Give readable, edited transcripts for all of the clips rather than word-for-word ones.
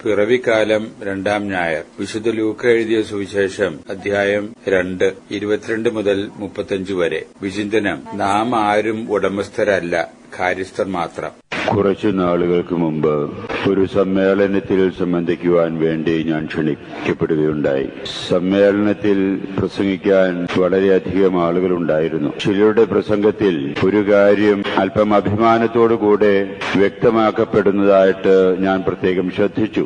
പിറവിക്കാലം 2-ാം ഞായർ. വിശുദ്ധ ലൂക്ക എഴുതിയ സുവിശേഷം അധ്യായം 2 22 മുതൽ 35 വരെ. വിചിന്തനം: നാം ആരും ഉടമസ്ഥരല്ല, കാര്യസ്ഥർ മാത്രം. കുറച്ചു നാളുകൾക്ക് മുമ്പ് ഒരു സമ്മേളനത്തിൽ സംബന്ധിക്കുവാൻ വേണ്ടി ഞാൻ ക്ഷണിക്കപ്പെടുകയുണ്ടായി. സമ്മേളനത്തിൽ പ്രസംഗിക്കാൻ വളരെയധികം ആളുകളുണ്ടായിരുന്നു. ചിലരുടെ പ്രസംഗത്തിൽ ഒരു കാര്യം അല്പം അഭിമാനത്തോടുകൂടെ വ്യക്തമാക്കപ്പെടുന്നതായിട്ട് ഞാൻ പ്രത്യേകം ശ്രദ്ധിച്ചു.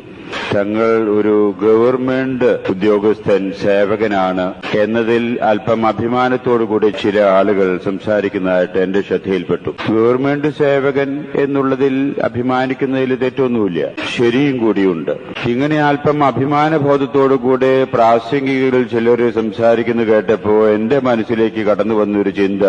തങ്ങൾ ഒരു ഗവൺമെന്റ് ഉദ്യോഗസ്ഥൻ, സേവകനാണ് എന്നതിൽ അല്പം അഭിമാനത്തോടുകൂടി ചില ആളുകൾ സംസാരിക്കുന്നതായിട്ട് എന്റെ ശ്രദ്ധയിൽപ്പെട്ടു. ഗവൺമെന്റ് സേവകൻ എന്നുള്ളതിൽ അഭിമാനിക്കുന്നതിൽ തെറ്റൊന്നുമില്ല, ശരിയും കൂടിയുണ്ട്. ഇങ്ങനെ അല്പം അഭിമാനബോധത്തോടുകൂടെ പ്രാസംഗികരിൽ ചിലർ സംസാരിക്കുന്നത് കേട്ടപ്പോ എന്റെ മനസ്സിലേക്ക് കടന്നു വന്നൊരു ചിന്ത,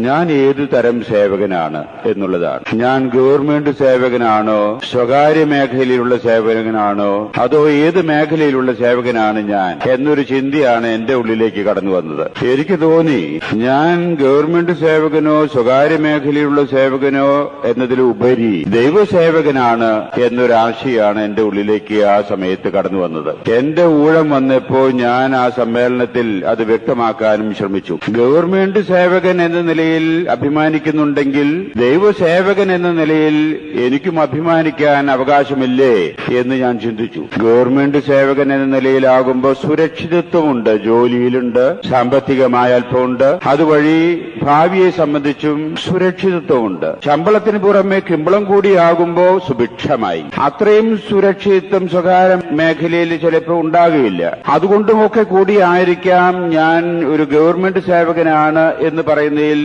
ഞാൻ ഏതു തരം സേവകനാണ് എന്നുള്ളതാണ്. ഞാൻ ഗവൺമെന്റ് സേവകനാണോ, സ്വകാര്യ മേഖലയിലുള്ള സേവകനാണോ, അതോ ഏത് മേഖലയിലുള്ള സേവകനാണ് ഞാൻ എന്നൊരു ചിന്തയാണ് എന്റെ ഉള്ളിലേക്ക് കടന്നു വന്നത്. എനിക്ക് തോന്നി, ഞാൻ ഗവൺമെന്റ് സേവകനോ സ്വകാര്യ മേഖലയിലുള്ള സേവകനോ എന്നതിലുപരി ദൈവസേവകനാണ് എന്നൊരാശയാണ് എന്റെ ഉള്ളിലേക്ക് ആ സമയത്ത് കടന്നു വന്നത്. എന്റെ ഊഴം വന്നപ്പോ ഞാൻ ആ സമ്മേളനത്തിൽ അത് വ്യക്തമാക്കാനും ശ്രമിച്ചു. ഗവൺമെന്റ് സേവകൻ എന്ന നിലയിൽ അഭിമാനിക്കുന്നുണ്ടെങ്കിൽ ദൈവസേവകൻ എന്ന നിലയിൽ എനിക്കും അഭിമാനിക്കാൻ അവകാശമില്ലേ എന്ന് ഞാൻ ചിന്തിച്ചു. ഗവൺമെന്റ് സേവകൻ എന്ന നിലയിലാകുമ്പോൾ സുരക്ഷിതത്വമുണ്ട്, ജോലിയിലുണ്ട്, സാമ്പത്തികമായ അല്പമുണ്ട്, അതുവഴി ഭാവിയെ സംബന്ധിച്ചും സുരക്ഷിതത്വമുണ്ട്. ശമ്പളത്തിന് പുറമെ കിമ്പളം കൂടിയാകുമ്പോൾ സുഭിക്ഷമായി. അത്രയും സുരക്ഷിതത്വം സ്വകാര്യ മേഖലയിൽ ചിലപ്പോൾ ഉണ്ടാകുകയില്ല. അതുകൊണ്ടുമൊക്കെ കൂടിയായിരിക്കാം ഞാൻ ഒരു ഗവൺമെന്റ് സേവകനാണ് എന്ന് പറയുന്നതിൽ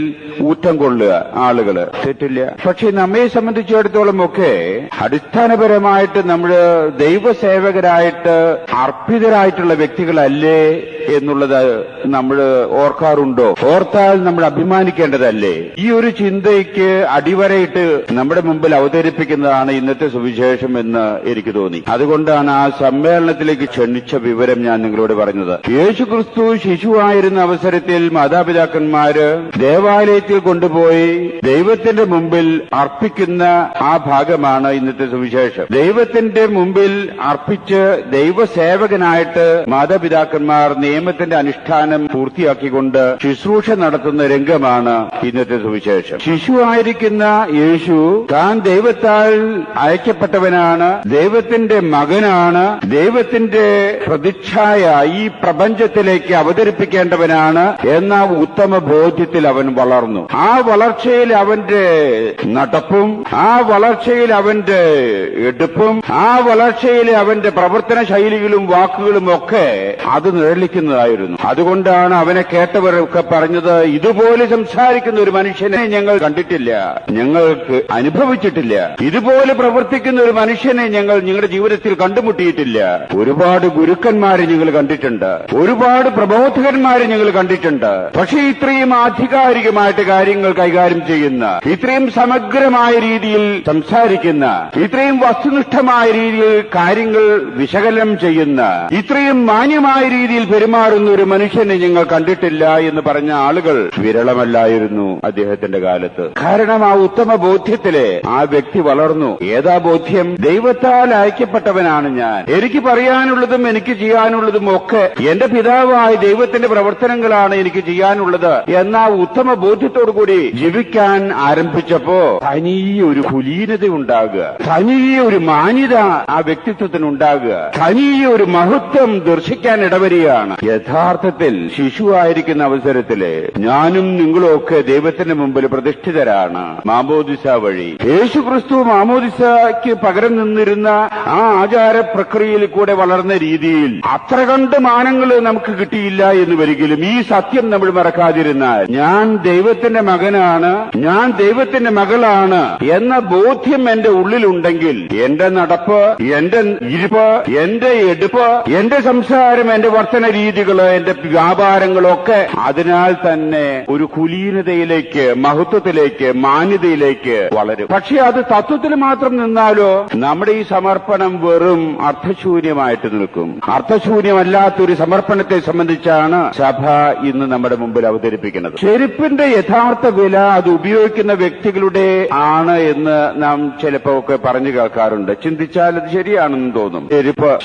ഊറ്റം കൊള്ളുക ആളുകള്. തെറ്റില്ല. പക്ഷെ നമ്മെ സംബന്ധിച്ചിടത്തോളം ഒക്കെ അടിസ്ഥാനപരമായിട്ട് നമ്മൾ ദൈവസേവകരായിട്ട് അർപ്പിതരായിട്ടുള്ള വ്യക്തികളല്ലേ എന്നുള്ളത് നമ്മൾ ഓർക്കാറുണ്ടോ? ഓർത്താൽ നമ്മൾ അഭിമാനിക്കേണ്ടതല്ലേ? ഈ ഒരു ചിന്തയ്ക്ക് അടിവരയിട്ട് നമ്മുടെ മുമ്പിൽ അവതരിപ്പിക്കുന്നതാണ് ഇന്നത്തെ സുവിശേഷം എന്ന് എനിക്ക് തോന്നി. അതുകൊണ്ടാണ് ആ സമ്മേളനത്തിലേക്ക് ക്ഷണിച്ച വിവരം ഞാൻ നിങ്ങളോട് പറഞ്ഞത്. യേശുക്രിസ്തു ശിശുവായിരുന്ന അവസരത്തിൽ മാതാപിതാക്കന്മാര് ദേവാലയത്തിൽ കൊണ്ടുപോയി ദൈവത്തിന്റെ മുമ്പിൽ അർപ്പിക്കുന്ന ആ ഭാഗമാണ് ഇന്നത്തെ സുവിശേഷം. ദൈവത്തിന്റെ മുമ്പിൽ അർപ്പിച്ച് ദൈവസേവകനായിട്ട് മാതാപിതാക്കന്മാർ നിയമത്തിന്റെ അനുഷ്ഠാനം പൂർത്തിയാക്കിക്കൊണ്ട് ശുശ്രൂഷ നടത്തുന്ന രംഗമാണ് ഇന്നത്തെ സുവിശേഷം. ശിശുവായിരിക്കുന്ന യേശു താൻ ദൈവത്താൽ അയക്കപ്പെട്ടവനാണ്, ദൈവത്തിന്റെ മകനാണ്, ദൈവത്തിന്റെ പ്രതിച്ഛായ ഈ പ്രപഞ്ചത്തിലേക്ക് അവതരിപ്പിക്കേണ്ടവനാണ് എന്ന ഉത്തമ ബോധ്യത്തിൽ അവൻ വളർന്നു. ആ വളർച്ചയിൽ അവന്റെ നടപ്പും, ആ വളർച്ചയിൽ അവന്റെ എടുപ്പും, ആ വളർച്ചയിൽ അവന്റെ പ്രവർത്തന ശൈലികളും വാക്കുകളും ഒക്കെ അത് നിഴലിക്കുന്നതായിരുന്നു. അതുകൊണ്ടാണ് അവനെ കേട്ടവരൊക്കെ പറഞ്ഞത്, ഇതുപോലെ സംസാരിക്കുന്ന ഒരു മനുഷ്യനെ ഞങ്ങൾ കണ്ടിട്ടില്ല, ഞങ്ങൾക്ക് അനുഭവിച്ചിട്ടില്ല. ഇതുപോലെ പ്രവർത്തിക്കുന്ന ഒരു മനുഷ്യനെ ഞങ്ങൾ ഞങ്ങളുടെ ജീവിതത്തിൽ കണ്ടുമുട്ടിയിട്ടില്ല. ഒരുപാട് ഗുരുക്കന്മാരെ ഞങ്ങൾ കണ്ടിട്ടുണ്ട്, ഒരുപാട് പ്രബോധകന്മാരെ ഞങ്ങൾ കണ്ടിട്ടുണ്ട്. പക്ഷേ ഇത്രയും ആധികാരികമായിട്ട് കാര്യങ്ങൾ കൈകാര്യം ചെയ്യുന്ന, ഇത്രയും സമഗ്രമായ രീതിയിൽ സംസാരിക്കുന്ന, ഇത്രയും വസ്തുനിഷ്ഠമായ രീതിയിൽ കാര്യങ്ങൾ വിശകലനം ചെയ്യുന്ന, ഇത്രയും മാന്യമായ രീതിയിൽ പെരുമാറുന്ന ഒരു മനുഷ്യനെ ഞങ്ങൾ കണ്ടിട്ടില്ല എന്ന് പറഞ്ഞ ആളുകൾ വിരളമല്ലായിരുന്നു അദ്ദേഹത്തിന്റെ കാലത്ത്. കാരണം ആ ഉത്തമ ബോധ്യത്തിലെ ആ വ്യക്തി വളർന്നു. ഏതാ ബോധ്യം? ദൈവത്താൽ അയക്കപ്പെട്ടവനാണ് ഞാൻ. എനിക്ക് പറയാനുള്ളതും എനിക്ക് ചെയ്യാനുള്ളതും ഒക്കെ എന്റെ പിതാവായ ദൈവത്തിന്റെ പ്രവർത്തനങ്ങളാണ് എനിക്ക് ചെയ്യാനുള്ളത് എന്ന ഉത്തമ ബോധ്യത്തോടുകൂടി ജീവിക്കാൻ ആരംഭിച്ചപ്പോ തനിയെ ഒരു കുലീനത ഉണ്ടാകുക, തനിയെ ഒരു മാന്യത ആ വ്യക്തിത്വത്തിന് ഉണ്ടാകുക, തനിയെ ഒരു മഹത്വം ദർശിക്കാൻ ഇടവരികയാണ്. യഥാർത്ഥത്തിൽ ശിശുവായിരിക്കുന്ന അവസരത്തില് ഞാനും നിങ്ങളും ഒക്കെ ദൈവത്തിന്റെ മുമ്പിൽ പ്രതിഷ്ഠിതരാണ് മാമോദിസ വഴി. യേശുക്രിസ്തു മാമോദിസയ്ക്ക് പകരം നിന്നിരുന്ന ആ ആചാര പ്രക്രിയയിൽ കൂടെ വളർന്ന രീതിയിൽ അത്ര കണ്ട് മാനങ്ങൾ നമുക്ക് കിട്ടിയില്ല എന്ന് വരികിലും ഈ സത്യം നമ്മൾ മറക്കാതിരുന്നാൽ, ഞാൻ ദൈവത്തിന്റെ മകനാണ്, ഞാൻ ദൈവത്തിന്റെ മകളാണ് എന്ന ബോധ്യം എന്റെ ഉള്ളിലുണ്ടെങ്കിൽ എന്റെ നടപ്പ്, എന്റെ ഇരിപ്പ്, എന്റെ എടുപ്പ്, എന്റെ സംസാരം, എന്റെ വർത്തന രീതി രീതികള്, എന്റെ വ്യാപാരങ്ങളൊക്കെ അതിനാൽ തന്നെ ഒരു കുലീനതയിലേക്ക്, മഹത്വത്തിലേക്ക്, മാന്യതയിലേക്ക് വളരും. പക്ഷെ അത് തത്വത്തിൽ മാത്രം നിന്നാലോ നമ്മുടെ ഈ സമർപ്പണം വെറും അർത്ഥശൂന്യമായിട്ട് നിൽക്കും. അർത്ഥശൂന്യമല്ലാത്തൊരു സമർപ്പണത്തെ സംബന്ധിച്ചാണ് സഭ ഇന്ന് നമ്മുടെ മുമ്പിൽ അവതരിപ്പിക്കുന്നത്. ചെരുപ്പിന്റെ യഥാർത്ഥ വില അത് ഉപയോഗിക്കുന്ന വ്യക്തികളുടെ ആണ് എന്ന് നാം ചിലപ്പോ ഒക്കെ പറഞ്ഞു കേൾക്കാറുണ്ട്. ചിന്തിച്ചാൽ അത് ശരിയാണെന്ന് തോന്നും.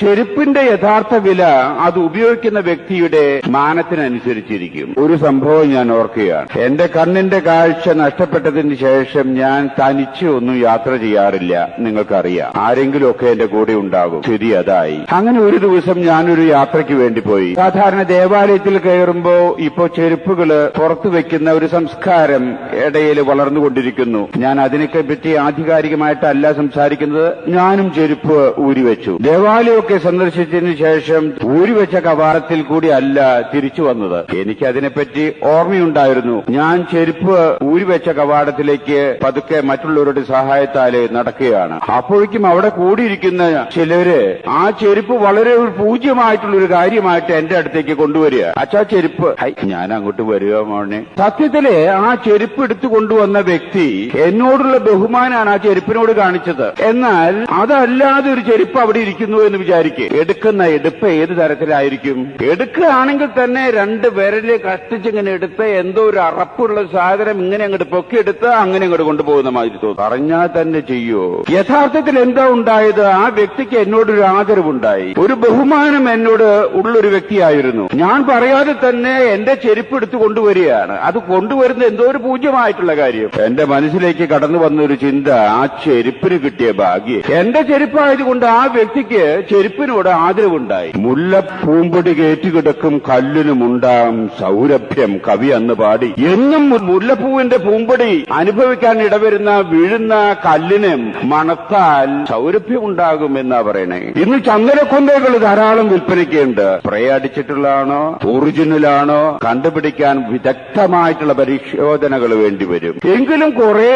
ചെരുപ്പിന്റെ യഥാർത്ഥ വില അത് ഉപയോഗിക്കുന്ന വ്യക്തിയുടെ മാനത്തിനനുസരിച്ചിരിക്കും. ഒരു സംഭവം ഞാൻ ഓർക്കുകയാണ്. എന്റെ കണ്ണിന്റെ കാഴ്ച നഷ്ടപ്പെട്ടതിന് ശേഷം ഞാൻ തനിച്ച് ഒന്നും യാത്ര ചെയ്യാറില്ല. നിങ്ങൾക്കറിയാം, ആരെങ്കിലും ഒക്കെ എന്റെ കൂടെ ഉണ്ടാകും. ശരി, അതായി. അങ്ങനെ ഒരു ദിവസം ഞാനൊരു യാത്രയ്ക്ക് വേണ്ടി പോയി. സാധാരണ ദേവാലയത്തിൽ കയറുമ്പോ ഇപ്പോ ചെരുപ്പുകള് പുറത്തു വെക്കുന്ന ഒരു സംസ്കാരം ഇടയിൽ വളർന്നുകൊണ്ടിരിക്കുന്നു. ഞാൻ അതിനൊക്കെ പറ്റി ആധികാരികമായിട്ടല്ല സംസാരിക്കുന്നത്. ഞാനും ചെരുപ്പ് ഊരിവെച്ചു. ദേവാലയമൊക്കെ സന്ദർശിച്ചതിന് ശേഷം ഊരിവെച്ച കവാടത്തിൽ കൂടി അല്ല തിരിച്ചു വന്നത്. എനിക്ക് അതിനെപ്പറ്റി ഓർമ്മയുണ്ടായിരുന്നു. ഞാൻ ചെരുപ്പ് ഊരിവെച്ച കവാടത്തിലേക്ക് പതുക്കെ മറ്റുള്ളവരുടെ സഹായത്താല് നടക്കുകയാണ്. അപ്പോഴേക്കും അവിടെ കൂടിയിരിക്കുന്ന ചിലര് ആ ചെരുപ്പ് വളരെ ഒരു പൂജ്യമായിട്ടുള്ള ഒരു കാര്യമായിട്ട് എന്റെ അടുത്തേക്ക് കൊണ്ടുവരിക. അച്ഛാ ചെരുപ്പ്. ഞാൻ അങ്ങോട്ട് വരിക മോനെ. സത്യത്തില് ആ ചെരുപ്പ് എടുത്തു കൊണ്ടുവന്ന വ്യക്തി എന്നോടുള്ള ബഹുമാനാണ് ആ ചെരുപ്പിനോട് കാണിച്ചത്. എന്നാൽ അതല്ലാതെ ഒരു ചെരുപ്പ് അവിടെ ഇരിക്കുന്നു എന്ന് വിചാരിക്കുക. എടുക്കുന്ന എടുപ്പ് ഏത് തരത്തിലായിരിക്കും? എടുക്കുകയാണെങ്കിൽ തന്നെ രണ്ട് വിരല് കഷ്ടിച്ചിങ്ങനെ എടുത്ത് എന്തോ ഒരു അറപ്പുള്ള സാധനം ഇങ്ങനെ അങ്ങോട്ട് പൊക്കിയെടുത്ത് അങ്ങനെ അങ്ങോട്ട് കൊണ്ടുപോകുന്ന മാതിരി തോന്നും. പറഞ്ഞാൽ തന്നെ ചെയ്യോ? യഥാർത്ഥത്തിൽ എന്താ ഉണ്ടായത്? ആ വ്യക്തിക്ക് എന്നോടൊരു ആദരവുണ്ടായി, ഒരു ബഹുമാനം എന്നോട് ഉള്ളൊരു വ്യക്തിയായിരുന്നു. ഞാൻ പറയാതെ തന്നെ എന്റെ ചെരുപ്പ് എടുത്ത് കൊണ്ടുവരികയാണ്. അത് കൊണ്ടുവരുന്ന എന്തോ ഒരു പൂജ്യമായിട്ടുള്ള കാര്യം. എന്റെ മനസ്സിലേക്ക് കടന്നു വന്ന ഒരു ചിന്ത, ആ ചെരുപ്പിന് കിട്ടിയ ഭാഗ്യം. എന്റെ ചെരുപ്പായതുകൊണ്ട് ആ വ്യക്തിക്ക് ചെരുപ്പിനോട് ആദരവുണ്ടായി. മുല്ലപ്പൂമ്പൊടി കേറ്റുകിടക്കും കല്ലിനുമുണ്ടാം സൗരഭ്യം, കവി അന്ന് പാടി. എന്നും മുല്ലപ്പൂവിന്റെ പൂമ്പൊടി അനുഭവിക്കാൻ ഇടവരുന്ന വീഴുന്ന കല്ലിന് മണത്താൽ സൗരഭ്യം ഉണ്ടാകുമെന്നാ പറയണേ. ഇന്ന് ചന്ദനക്കൊന്തകൾ ധാരാളം വിൽപ്പനയ്ക്കുണ്ട്. സ്പ്രേ അടിച്ചിട്ടുള്ളതാണോ ഒറിജിനലാണോ കണ്ടുപിടിക്കാൻ വിദഗ്ധമായിട്ടുള്ള പരിശോധനകൾ വേണ്ടിവരും. എങ്കിലും കുറെ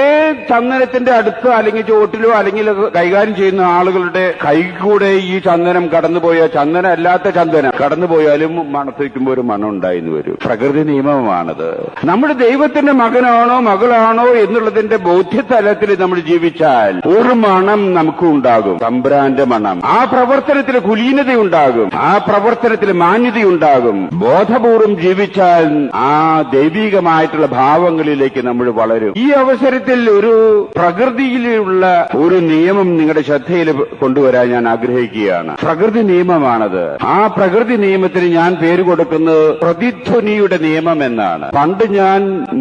ചന്ദനത്തിന്റെ അടുത്ത് അല്ലെങ്കിൽ ചോട്ടിലോ അല്ലെങ്കിൽ കൈകാര്യം ചെയ്യുന്ന ആളുകളുടെ കൈ കൂടെ ഈ ചന്ദനം കടന്നുപോയ ചന്ദനം അല്ലാത്ത ചന്ദനം കടന്നുപോയാലും മണത്തിരിക്കുമ്പോൾ ഒരു മണം ഉണ്ടായിന്ന് വരും. പ്രകൃതി നിയമമാണത്. നമ്മുടെ ദൈവത്തിന്റെ മകനാണോ മകളാണോ എന്നുള്ളതിന്റെ ബോധ്യതലത്തിൽ നമ്മൾ ജീവിച്ചാൽ ഒരു മണം നമുക്ക് ഉണ്ടാകും, തമ്പുരാന്റെ മണം. ആ പ്രവർത്തനത്തിൽ കുലീനതയുണ്ടാകും, ആ പ്രവർത്തനത്തിൽ മാന്യതയുണ്ടാകും. ബോധപൂർവം ജീവിച്ചാൽ ആ ദൈവികമായിട്ടുള്ള ഭാവങ്ങളിലേക്ക് നമ്മൾ വളരും. ഈ അവസരത്തിൽ ഒരു പ്രകൃതിയിലുള്ള ഒരു നിയമം നിങ്ങളുടെ ശ്രദ്ധയിൽ കൊണ്ടുവരാൻ ഞാൻ ആഗ്രഹിക്കുകയാണ്. പ്രകൃതി നിയമമാണത്. ആ പ്രകൃതി നിയമത്തിന് ഞാൻ പേര് കൊടുക്കുന്നത് പ്രതിധ്വനിയുടെ നിയമം എന്നാണ്. പണ്ട് ഞാൻ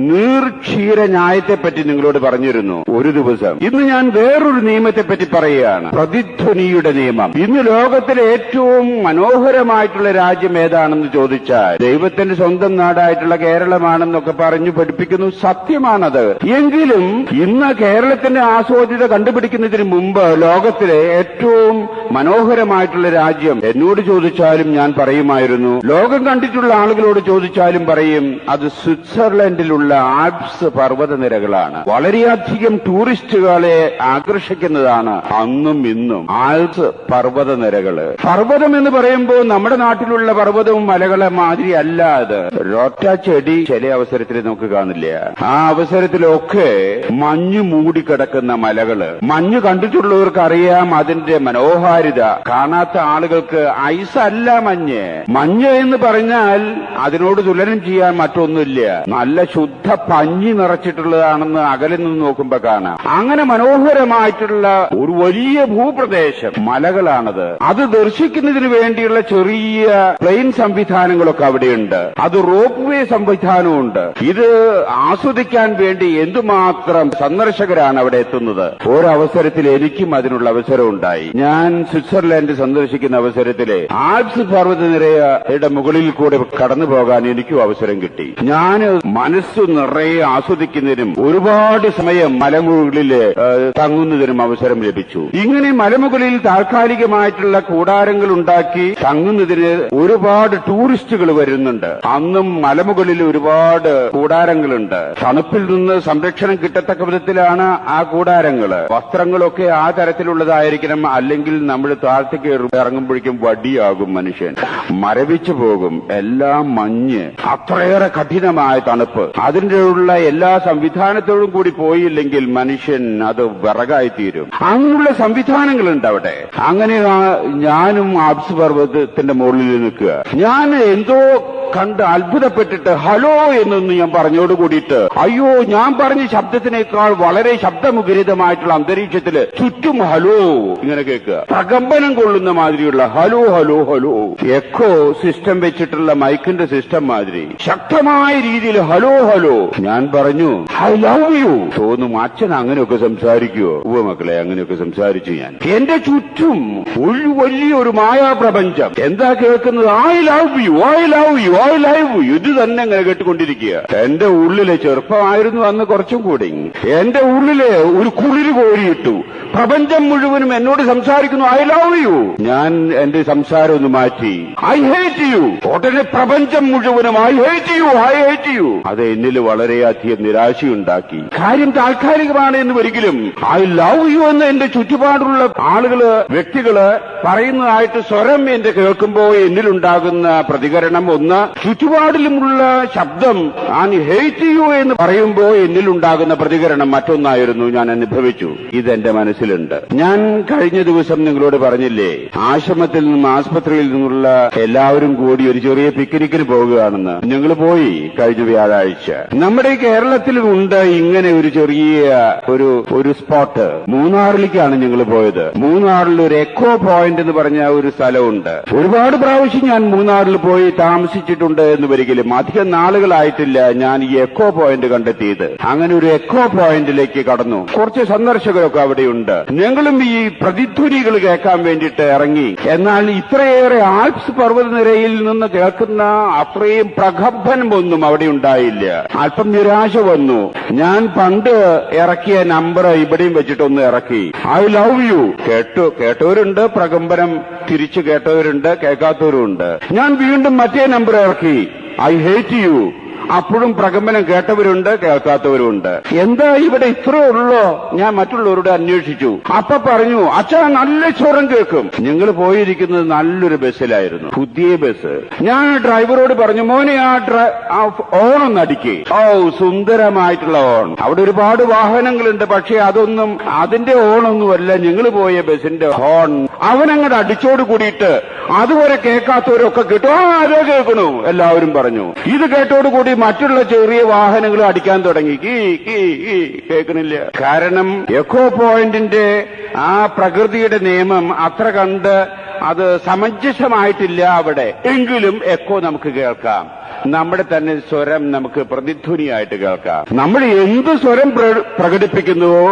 നീർക്ഷീര ന്യായത്തെപ്പറ്റി നിങ്ങളോട് പറഞ്ഞിരുന്നു ഒരു ദിവസം. ഇന്ന് ഞാൻ വേറൊരു നിയമത്തെപ്പറ്റി പറയുകയാണ്, പ്രതിധ്വനിയുടെ നിയമം. ഇന്ന് ലോകത്തിലെ ഏറ്റവും മനോഹരമായിട്ടുള്ള രാജ്യം ഏതാണെന്ന് ചോദിച്ചാൽ ദൈവത്തിന്റെ സ്വന്തം നാടായിട്ടുള്ള കേരളമാണെന്നൊക്കെ പറഞ്ഞു പഠിപ്പിക്കുന്നു. സത്യമാണത്. എങ്കിലും ഇന്ന് കേരളത്തിന്റെ ആസ്വാദ്യത കണ്ടുപിടിക്കുന്നതിന് മുമ്പ് ലോകത്തിലെ ഏറ്റവും മനോഹരമായിട്ടുള്ള രാജ്യം എന്നോട് ചോദിച്ചാലും ഞാൻ പറയുമായിരുന്നു. ലോകം കണ്ടിട്ടുള്ള ആളുകളോട് ചോദിച്ചാലും പറയും അത് സ്വിറ്റ്സർലൻഡിലുള്ള ആൽപ്സ് പർവ്വതനിരകളാണ്. വളരെയധികം ടൂറിസ്റ്റുകളെ ആകർഷിക്കുന്നതാണ് അന്നും ഇന്നും ആൽപ്സ് പർവ്വതനിരകള്. പർവ്വതം എന്ന് പറയുമ്പോൾ നമ്മുടെ നാട്ടിലുള്ള പർവ്വതവും മലകളെ മാതിരി അല്ല. അത് റോറ്റ ചെടി ചില അവസരത്തിൽ നമുക്ക് കാണില്ല. ആ അവസരത്തിലൊക്കെ മഞ്ഞ് മൂടിക്കിടക്കുന്ന മലകള്. മഞ്ഞ് കണ്ടിട്ടുള്ളവർക്ക് അറിയാം അതിന്റെ മനോഹാരിത. കാണാത്ത ആളുകൾക്ക് ഐസല്ല മഞ്ഞ്. മഞ്ഞ് എന്ന് പറഞ്ഞാൽ അതിനോട് തുലനം ചെയ്യാൻ മറ്റൊന്നുമില്ല. നല്ല ശുദ്ധ പഞ്ഞി നിറച്ചിട്ടുള്ളതാണെന്ന് അകലിൽ നിന്ന് നോക്കുമ്പോ കാണാം. അങ്ങനെ മനോഹരമായിട്ടുള്ള ഒരു വലിയ ഭൂപ്രദേശം മലകളാണത്. അത് ദർശിക്കുന്നതിന് വേണ്ടിയുള്ള ചെറിയ പ്ലെയിൻ സംവിധാനങ്ങളൊക്കെ അവിടെയുണ്ട്. അത് റോപ്പ് വേ സംവിധാനമുണ്ട്. ഇത് ആസ്വദിക്കാൻ വേണ്ടി എന്തുമാത്രം സന്ദർശകരാണ് അവിടെ എത്തുന്നത്. ഒരവസരത്തിൽ എനിക്കും അതിനുള്ള അവസരം ഉണ്ടായി. ഞാൻ സ്വിറ്റ്സർലൻഡ് സന്ദർശിക്കുന്ന അവസരത്തിലെ ആൽപ്സ് പർവ്വതനിരയുടെ മുകളിൽ കൂടെ കടന്നു പോകാൻ എനിക്കും അവസരം കിട്ടി. ഞാൻ മനസ്സു നിറയെ ആസ്വദിക്കുന്നതിനും ഒരുപാട് സമയം മലമുകളിൽ തങ്ങുന്നതിനും അവസരം ലഭിച്ചു. ഇങ്ങനെ മലമുകളിൽ താൽക്കാലികമായിട്ടുള്ള കൂടാരങ്ങൾ ഉണ്ടാക്കി തങ്ങുന്നതിന് ഒരുപാട് ടൂറിസ്റ്റുകൾ വരുന്നുണ്ട്. അന്നും മലമുകളിൽ ഒരുപാട് കൂടാരങ്ങളുണ്ട്. തണുപ്പിൽ നിന്ന് സംരക്ഷണം കിട്ടത്തക്ക വിധത്തിലാണ് ആ കൂടാരങ്ങള്. വസ്ത്രങ്ങളൊക്കെ ആ തരത്തിലുള്ളതായിരിക്കണം. അല്ലെങ്കിൽ നമ്മൾ താഴത്തേക്ക് ഇറങ്ങുമ്പോഴേക്കും വടിയാകും മനുഷ്യൻ. മരവിച്ചു പോകും. എല്ലാം മഞ്ഞ്, അത്രയേറെ കഠിനമായ തണുപ്പ്. അതിന്റെ ഉള്ള എല്ലാ സംവിധാനത്തോടും കൂടി പോയില്ലെങ്കിൽ മനുഷ്യൻ അത് വിറകായി തീരും. അങ്ങനെയുള്ള സംവിധാനങ്ങളുണ്ട് അവിടെ. അങ്ങനെ ഞാനും ആൽപ്സ് പർവ്വതത്തിന്റെ മുകളിൽ നിൽക്കുക. ഞാൻ എന്തോ കണ്ട് അത്ഭുതപ്പെട്ടിട്ട് ഹലോ എന്നൊന്ന് ഞാൻ പറഞ്ഞോട് കൂടിയിട്ട് അയ്യോ, ഞാൻ പറഞ്ഞ ശബ്ദത്തിനേക്കാൾ വളരെ ശബ്ദമുഖരിതമായിട്ടുള്ള അന്തരീക്ഷത്തില് ചുറ്റും ഹലോ ഇങ്ങനെ കേൾക്കുക. പ്രകമ്പനം കൊള്ളുന്ന മാതിരിയുള്ള hello hello hello, echo system വെച്ചിട്ടുള്ള മൈക്കിന്റെ സിസ്റ്റം മാതിരി ശക്തമായ രീതിയിൽ ഹലോ ഹലോ. ഞാൻ പറഞ്ഞു ഐ ലവ് യു. തോന്നും അച്ഛൻ അങ്ങനെയൊക്കെ സംസാരിക്കുവോ? ഉവ്വ മക്കളെ, അങ്ങനെയൊക്കെ സംസാരിച്ചു ഞാൻ. എന്റെ ചുറ്റും ഒരു വലിയൊരു മായാപ്രപഞ്ചം. എന്താ കേൾക്കുന്നത്? I love you, I love you, I love you. ഇത് തന്നെ അങ്ങനെ കേട്ടുകൊണ്ടിരിക്കുക. എന്റെ ഉള്ളിലെ ചെറുപ്പമായിരുന്നു അന്ന് കുറച്ചും കൂടി. എന്റെ ഉള്ളിലെ ഒരു കുളിര് കോരിയിട്ടു. പ്രപഞ്ചം മുഴുവനും എന്നോട് സംസാരിക്കുന്നു ഐ ലവ് യു. ഞാൻ എന്റെ സംസാരം ഒന്ന് മാറ്റി ഐ ഹേറ്റ് യു. ഉടനെ പ്രപഞ്ചം മുഴുവനും I hate you, I hate you. അത് എന്നിൽ വളരെയധികം നിരാശയുണ്ടാക്കി. കാര്യം താൽക്കാലികമാണ് എന്ന് ഒരിക്കലും ഐ ലവ് യു എന്ന് എന്റെ ചുറ്റുപാടുള്ള ആളുകള്, വ്യക്തികള് പറയുന്നതായിട്ട് സ്വരം എന്റെ കേൾക്കുമ്പോൾ എന്നിലുണ്ടാകുന്ന പ്രതികരണം ഒന്ന്, ചുറ്റുപാടിലുമുള്ള ശബ്ദം ഐ ഹേറ്റ് യു എന്ന് പറയുമ്പോൾ എന്നിലുണ്ടാകുന്ന പ്രതികരണം മറ്റൊന്നായിരുന്നു ഞാൻ അനുഭവിച്ചു. ഇതെന്റെ മനസ്സിലുണ്ട്. ഞാൻ കഴിഞ്ഞ ദിവസം നിങ്ങളോട് പറഞ്ഞില്ലേ, ആശ്രമത്തിൽ നിന്നും ആസ്പത്രിയിൽ നിന്നുള്ള എല്ലാവരും കൂടി ഒരു ചെറിയ പിക്നിക്കിന് പോകുകയാണെന്ന്. ഞങ്ങൾ പോയി കഴിഞ്ഞ വ്യാഴാഴ്ച. നമ്മുടെ കേരളത്തിലുമുണ്ട് ഇങ്ങനെ ഒരു ചെറിയ ഒരു സ്പോട്ട്. മൂന്നാറിലേക്കാണ് ഞങ്ങൾ പോയത്. മൂന്നാറിൽ ഒരു എക്കോ പോയിന്റ് എന്ന് പറഞ്ഞ ഒരു സ്ഥലമുണ്ട്. ഒരുപാട് പ്രാവശ്യം ഞാൻ മൂന്നാറിൽ പോയി താമസിച്ചിട്ടുണ്ട് എന്ന് ഒരിക്കലും അധികം നാളുകളായിട്ടില്ല ഞാൻ ഈ എക്കോ പോയിന്റ് കണ്ടെത്തിയത്. അങ്ങനെ ഒരു എക്കോ പോയിന്റിലേക്ക് കടന്നു. കുറച്ച് സന്ദർശകരൊക്കെ അവിടെയുണ്ട്. ഞങ്ങളും ഈ പ്രതിധ്വനികൾ കേൾക്കാൻ വേണ്ടിയിട്ട് ഇറങ്ങി. എന്നാൽ ഇത്രയേറെ ആൽപ്സ് പർവ്വതനിരയിൽ നിന്ന് കേൾക്കുന്ന അത്രയും പ്രകമ്പനമൊന്നും അവിടെ ഉണ്ടായില്ല. അല്പം നിരാശ വന്നു. ഞാൻ പണ്ട് ഇറക്കിയ നമ്പർ ഇവിടെയും വെച്ചിട്ടൊന്ന് ഇറക്കി. ഐ ലവ് യു കേട്ടവരുണ്ട്, പ്രകമ്പനം തിരിച്ചു കേട്ടവരുണ്ട്, കേൾക്കാത്തവരുണ്ട്. ഞാൻ വീണ്ടും മറ്റേ നമ്പർ ഇറക്കി ഐ ഹേറ്റ് യു. അപ്പോഴും പ്രകമ്പനം കേട്ടവരുണ്ട്, കേൾക്കാത്തവരുണ്ട്. എന്താ ഇവിടെ ഇത്രേ ഉള്ളോ? ഞാൻ മറ്റുള്ളവരോട് അന്വേഷിച്ചു. അപ്പൊ പറഞ്ഞു അച്ഛാ നല്ല സ്വരം കേൾക്കും. ഞങ്ങൾ പോയിരിക്കുന്നത് നല്ലൊരു ബസ്സിലായിരുന്നു, പുതിയ ബസ്. ഞാൻ ഡ്രൈവറോട് പറഞ്ഞു മോനെ ആ ഓൺ ഒന്ന് അടിക്കേ. ഓ സുന്ദരമായിട്ടുള്ള ഓൺ. അവിടെ ഒരുപാട് വാഹനങ്ങളുണ്ട്, പക്ഷെ അതൊന്നും അതിന്റെ ഓണൊന്നുമല്ല ഞങ്ങൾ പോയ ബസിന്റെ ഹോൺ. അവനങ്ങോട്ട് അടിച്ചോട് കൂടിയിട്ട് അതുവരെ കേൾക്കാത്തവരൊക്കെ കേട്ടു. അതേ കേൾക്കണു എല്ലാവരും പറഞ്ഞു. ഇത് കേട്ടോടുകൂടി മറ്റുള്ള ചെറിയ വാഹനങ്ങൾ അടിക്കാൻ തുടങ്ങി. കേൾക്കണില്ല. കാരണം എക്കോ പോയിന്റിന്റെ ആ പ്രകൃതിയുടെ നിയമം അത്ര കണ്ട് അത് സമഞ്ജസമായിട്ടില്ല അവിടെ. എങ്കിലും എക്കോ നമുക്ക് കേൾക്കാം. നമ്മുടെ തന്നെ സ്വരം നമുക്ക് പ്രതിധ്വനിയായിട്ട് കേൾക്കാം. നമ്മൾ എന്ത് സ്വരം പ്രകടിപ്പിക്കുന്നുവോ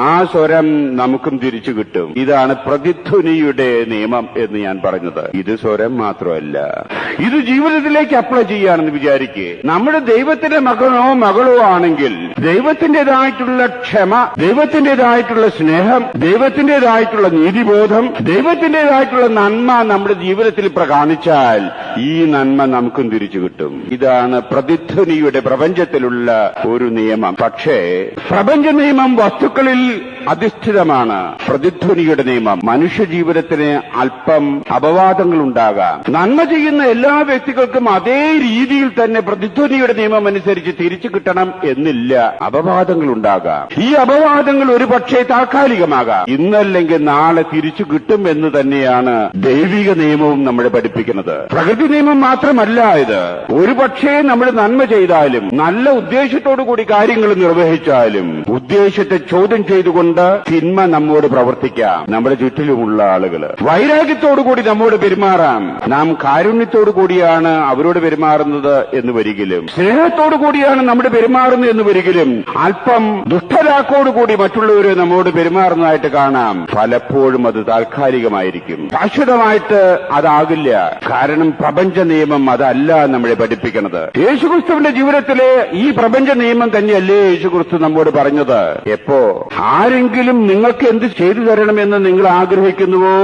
ആ സ്വരം നമുക്കും തിരിച്ചു കിട്ടും. ഇതാണ് പ്രതിധ്വനിയുടെ നിയമം എന്ന് ഞാൻ പറഞ്ഞത്. ഇത് സ്വരം മാത്രമല്ല, ഇത് ജീവിതത്തിലേക്ക് അപ്ലൈ ചെയ്യാണെന്ന് വിചാരിക്കുക. നമ്മുടെ ദൈവത്തിന്റെ മകളോ ആണെങ്കിൽ ദൈവത്തിന്റേതായിട്ടുള്ള ക്ഷമ, ദൈവത്തിന്റേതായിട്ടുള്ള സ്നേഹം, ദൈവത്തിന്റേതായിട്ടുള്ള നീതിബോധം, ദൈവത്തിന്റേതായിട്ടുള്ള നന്മ നമ്മുടെ ജീവിതത്തിൽ പ്രകാശിച്ചാൽ ഈ നന്മ നമുക്കും തിരിച്ചു കിട്ടും. ഇതാണ് പ്രതിധ്വനിയുടെ പ്രപഞ്ചത്തിലുള്ള ഒരു നിയമം. പക്ഷേ പ്രപഞ്ച നിയമം വസ്തുക്കളിൽ അധിഷ്ഠിതമാണ്. പ്രതിധ്വനിയുടെ നിയമം മനുഷ്യ ജീവിതത്തിന് അല്പം അപവാദങ്ങൾ ഉണ്ടാകാം. നന്മ ചെയ്യുന്ന എല്ലാ വ്യക്തികൾക്കും അതേ രീതിയിൽ തന്നെ പ്രതിധ്വനിയുടെ നിയമം അനുസരിച്ച് തിരിച്ചു കിട്ടണം എന്നില്ല. അപവാദങ്ങൾ ഉണ്ടാകാം. ഈ അപവാദങ്ങൾ ഒരു പക്ഷേ താൽക്കാലികമാകാം. ഇന്നല്ലെങ്കിൽ നാളെ തിരിച്ചു കിട്ടും എന്ന് തന്നെയാണ് ദൈവിക നിയമവും നമ്മളെ പഠിപ്പിക്കുന്നത്. പ്രകൃതി നിയമം മാത്രമല്ല ഇത്. ഒരു പക്ഷേ നമ്മൾ നന്മ ചെയ്താലും നല്ല ഉദ്ദേശത്തോടു കൂടി കാര്യങ്ങൾ നിർവഹിച്ചാലും ഉദ്ദേശത്തെ ചോദ്യം ചെയ്തുകൊണ്ട് തിന്മ നമ്മോട് പ്രവർത്തിക്കാം. നമ്മുടെ ചുറ്റിലുമുള്ള ആളുകൾ വൈരാഗ്യത്തോടുകൂടി നമ്മോട് പെരുമാറാം. നാം കാരുണ്യത്തോടു കൂടിയാണ് അവരോട് പെരുമാറുന്നത് എന്ന് വരികിലും, സ്നേഹത്തോടു കൂടിയാണ് നമ്മുടെ പെരുമാറുന്നത് എന്ന് വരികിലും, അല്പം ദുഷ്ടലാക്കോടുകൂടി മറ്റുള്ളവരെ നമ്മോട് പെരുമാറുന്നതായിട്ട് കാണാം. പലപ്പോഴും അത് താൽക്കാലികമായിരിക്കും, ശാശ്വതമായിട്ട് അതാകില്ല. കാരണം പ്രപഞ്ച നിയമം അതല്ല നമ്മളെ പഠിപ്പിക്കുന്നത്. പഠിപ്പിക്കുന്നത്. യേശുക്രിസ്തുവിന്റെ ജീവിതത്തിലെ ഈ പ്രപഞ്ച നിയമം തന്നെയല്ലേ യേശുക്രിസ്തു നമ്മോട് പറഞ്ഞത്? എപ്പോ ആരെങ്കിലും നിങ്ങൾക്ക് എന്ത് ചെയ്തു തരണമെന്ന് നിങ്ങൾ ആഗ്രഹിക്കുന്നുവോ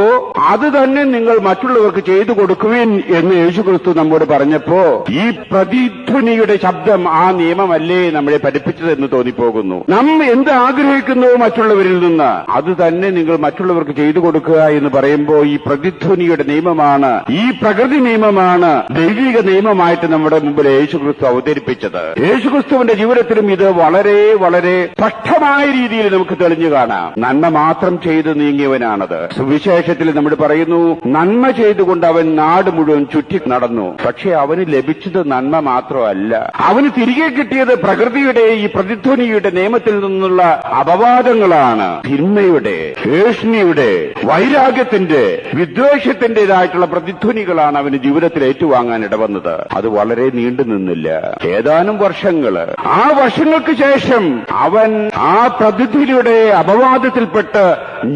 അത് തന്നെ നിങ്ങൾ മറ്റുള്ളവർക്ക് ചെയ്തു കൊടുക്കുവിൻ എന്ന് യേശുക്രിസ്തു നമ്മോട് പറഞ്ഞപ്പോ ഈ പ്രതിധ്വനിയുടെ ശബ്ദം ആ നിയമമല്ലേ നമ്മളെ പഠിപ്പിച്ചതെന്ന് തോന്നിപ്പോകുന്നു. നാം എന്ത് ആഗ്രഹിക്കുന്നുവോ മറ്റുള്ളവരിൽ നിന്ന് അത് തന്നെ നിങ്ങൾ മറ്റുള്ളവർക്ക് ചെയ്തു കൊടുക്കുക എന്ന് പറയുമ്പോൾ ഈ പ്രതിധ്വനിയുടെ നിയമമാണ്, ഈ പ്രകൃതി നിയമമാണ് ദൈവിക നിയമമായിട്ട് നമ്മുടെ മുമ്പിൽ യേശുക്രിസ്തു അവതരിപ്പിച്ചത്. യേശുക്രിസ്തുവിന്റെ ജീവിതത്തിലും ഇത് വളരെ വളരെ സ്പഷ്ടമായ രീതിയിൽ നമുക്ക് തെളിഞ്ഞു കാണാം. നന്മ മാത്രം ചെയ്ത് നീങ്ങിയവനാണത്. സുവിശേഷത്തിൽ നമ്മൾ പറയുന്നു, നന്മ ചെയ്തുകൊണ്ട് അവൻ നാട് മുഴുവൻ ചുറ്റി നടന്നു. പക്ഷെ അവന് ലഭിച്ചത് നന്മ മാത്രമല്ല, അവന് തിരികെ കിട്ടിയത് പ്രകൃതിയുടെ ഈ പ്രതിധ്വനിയുടെ നിയമത്തിൽ നിന്നുള്ള അപവാദങ്ങളാണ്. തിന്മയുടെ, ഏഷ്ണിയുടെ, വൈരാഗ്യത്തിന്റെ, വിദ്വേഷത്തിന്റേതായിട്ടുള്ള പ്രതിധ്വനികളാണ് അവന് ജീവിതത്തിൽ ഏറ്റുവാങ്ങാൻ ഇടവന്നത്. അത് വളരെ നീണ്ടു നിന്നില്ല, ഏതാനും വർഷങ്ങള്. ആ വർഷങ്ങൾക്ക് ശേഷം അവൻ ആ പ്രതിധ്വനിയുടെ അപവാദത്തിൽപ്പെട്ട്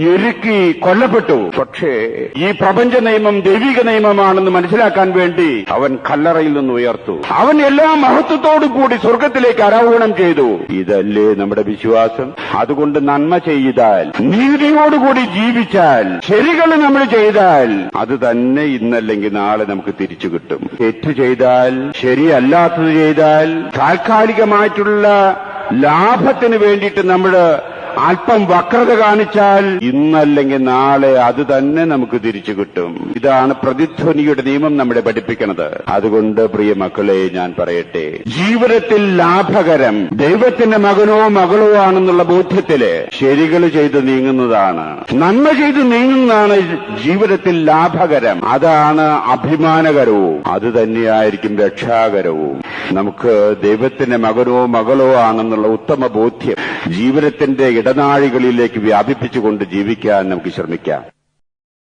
ഞെരുക്കി കൊല്ലപ്പെട്ടു. പക്ഷേ ഈ പ്രപഞ്ച നിയമം ദൈവിക നിയമമാണെന്ന് മനസ്സിലാക്കാൻ വേണ്ടി അവൻ കല്ലറയിൽ നിന്ന് ഉയർത്തു. അവൻ എല്ലാ മഹത്വത്തോടു കൂടി സ്വർഗത്തിലേക്ക് ആരോഹണം ചെയ്തു. ഇതല്ലേ നമ്മുടെ വിശ്വാസം? അതുകൊണ്ട് നന്മ ചെയ്താൽ, നീതിയോടുകൂടി ജീവിച്ചാൽ, ശരികൾ നമ്മൾ ചെയ്താൽ അത് തന്നെ ഇന്നല്ലെങ്കിൽ നാളെ നമുക്ക് തിരിച്ചു കിട്ടും. തെറ്റ് ചെയ്താൽ, ശരിയല്ലാത്തത് ചെയ്താൽ, താൽക്കാലികമായിട്ടുള്ള ലാഭത്തിന് വേണ്ടിയിട്ട് നമ്മൾ അല്പം വക്രത കാണിച്ചാൽ ഇന്നല്ലെങ്കിൽ നാളെ അത് തന്നെ നമുക്ക് തിരിച്ചു കിട്ടും. ഇതാണ് പ്രതിധ്വനിയുടെ നിയമം നമ്മളെ പഠിപ്പിക്കുന്നത്. അതുകൊണ്ട് പ്രിയ മക്കളെ, ഞാൻ പറയട്ടെ, ജീവിതത്തിൽ ലാഭകരം ദൈവത്തിന്റെ മകനോ മകളോ ആണെന്നുള്ള ബോധ്യത്തില് ശരികൾ ചെയ്ത് നീങ്ങുന്നതാണ്, നന്മ ചെയ്ത് നീങ്ങുന്നതാണ് ജീവിതത്തിൽ ലാഭകരം. അതാണ് അഭിമാനകരവും അത് തന്നെയായിരിക്കും രക്ഷാകരവും. നമുക്ക് ദൈവത്തിന്റെ മകനോ മകളോ ആണെന്നുള്ള ഉത്തമ ബോധ്യം ജീവിതത്തിന്റെ ഇടനാഴികളിലേക്ക് വ്യാപിപ്പിച്ചുകൊണ്ട് ജീവിക്കാൻ നമുക്ക് ശ്രമിക്കാം.